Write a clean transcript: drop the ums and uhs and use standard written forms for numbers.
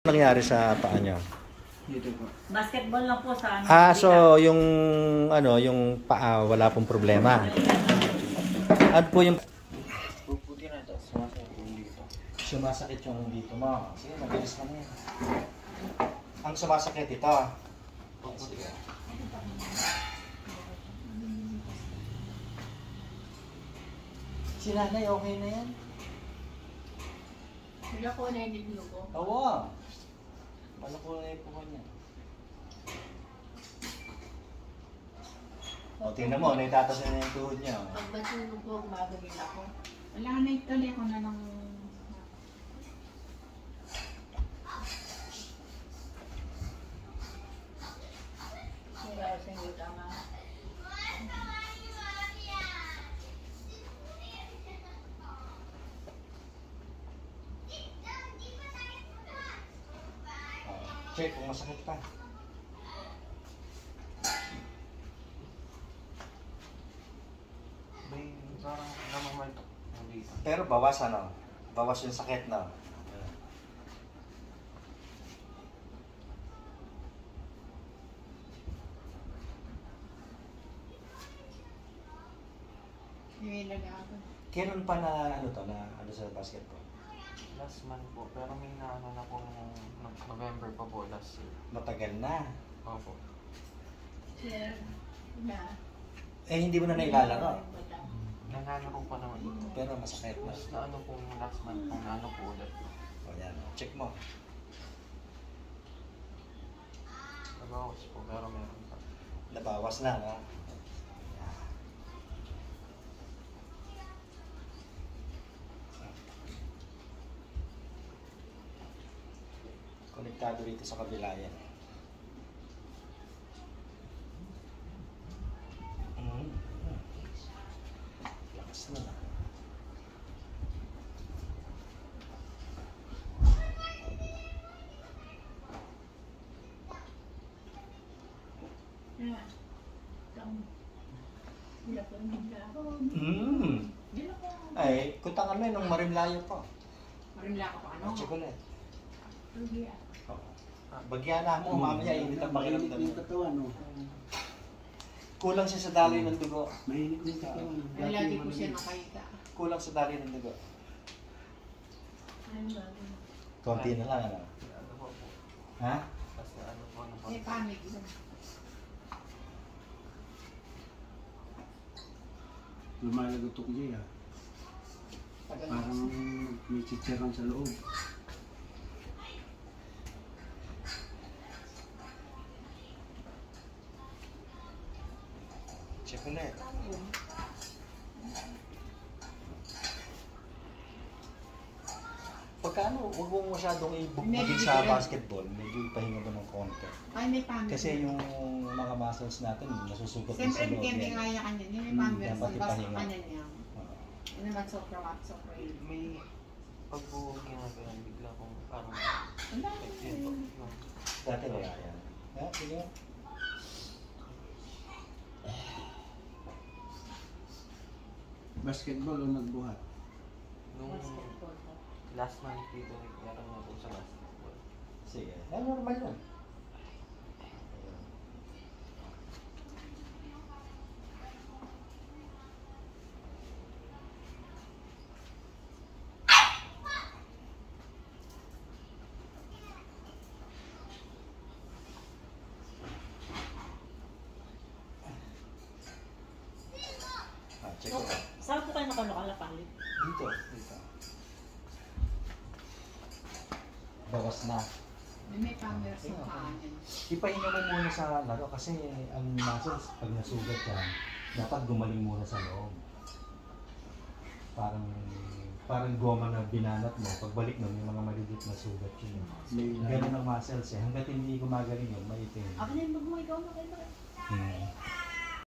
nangyari sa paa niyo? Dito po. Basketball lang po sa ano. So yung yung paa wala pong problema. Ano po yung Puputi na ito. Sumasakit yung dito. sumasakit yung dito mo? Sige, mabilis lang yan. Ang sumasakit ito. Sige. Si nanay, okay na yan? Wala ko na yung ko. Oo. Paano ko na yung puko niya? O, tingnan mo, naitatas na yung tuhod niya. Pag matulog ko, gumagawin ako. Wala na ituloy ko na ng... Wala sa inyo tama. Check kung masakit pa. May parang namamaltok yung dito. Pero bawas bawas yung sakit na. Nilag ako. Kailan pa na na sa basketball? Last month po. Pero may naano na po nung November pa po last year. Matagal na. Opo. Sir, na. Eh hindi mo na nailalaro. Nanalo pa naman ito. Pero masakit na. Mas naano po yung last month kung naano po ulit. O yan, check mo. Nabawas po pero meron pa. Nabawas na, ha? Konektado rito sa kabila yan. Lakas na na. Na. Wala ko nila ako. Dila ko. Ay, kutangan mo yun nung Marimlayo pa. Marimla ako pa ano? Chocolate. Rugi. Bagyan na mo, mamaya init ang pakiramdam mo. katawan, no? Kulang siya sa daloy ng dugo. Mahinig yung katawan. Ay, lagi ko siya nakahiga. Kulang sa daloy ng dugo. Ano ba? Konti na lang, ano? Ano po po. Ha? Kasi ano po ano po. Eh, pamig yun. Lumalagotok niya, parang may chicharon sa loob. Chocolate. Pagkano, huwag mo masyadong ibugbugin sa basketball, medyo ipahinga mo ng konti. Ay, may pamig. Kasi yung mga muscles natin, nasusugat din sa Siyempre, loob hindi yan. kaya kanya. Hindi may pamig. Dapat Sa basta ipahinga. kanya niya. Yun naman sobra. May pagbuhog yung ano yan, bigla kong parang Wala. yun po. Yung Dati wala yan. Yeah, sige. Basketball o nagbuhat? nung Basketball. last month dito, meron na po sa basketball. Sige. Normal yun. Check ko. Saan po kayo nakalapalik? Dito. Bawas na. May pamig sa paa niya. Ipahinga mo muna sa laro kasi ang muscles, pag nasugat ka, dapat gumaling muna sa loob. Parang goma na binanat mo, pagbalik mo, may mga maliliit na sugat yun. Ganun ang muscles eh. Hanggat hindi gumagaling yun, maitim. Ako na yung mag-ikaw na kayo. Hmm.